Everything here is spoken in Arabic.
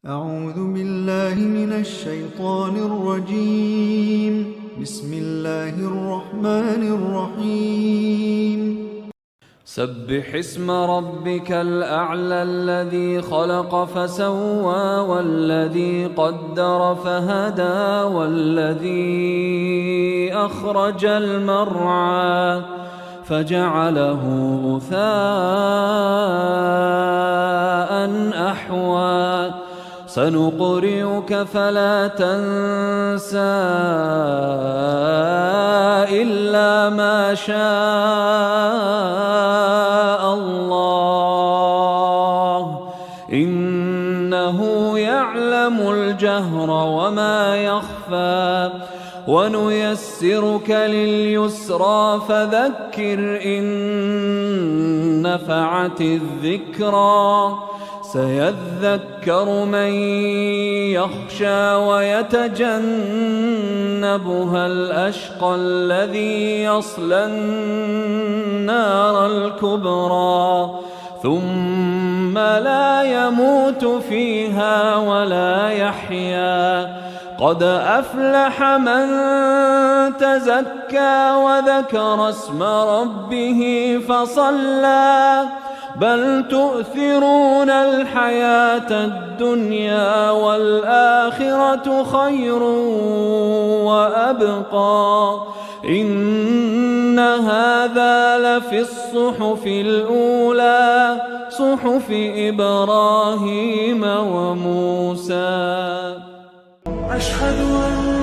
أعوذ بالله من الشيطان الرجيم. بسم الله الرحمن الرحيم. سبح اسم ربك الأعلى الذي خلق فسوى والذي قدر فهدى والذي أخرج المرعى فجعله غثاء أحوى سنقرئك فلا تنسى إلا ما شاء الله إنه يعلم الجهر وما يخفى ونيسرك لليسرى فذكر إن نفعت الذكرى سيذكر من يخشى ويتجنبها الأشقى الذي يصلى النار الكبرى ثم لا يموت فيها ولا يحيا قد أفلح من تزكى وذكر اسم ربه فصلى بل تؤثرون الحياة الدنيا والآخرة خير وأبقى إن هذا لفي الصحف الأولى صحف إبراهيم وموسى. أشهد أن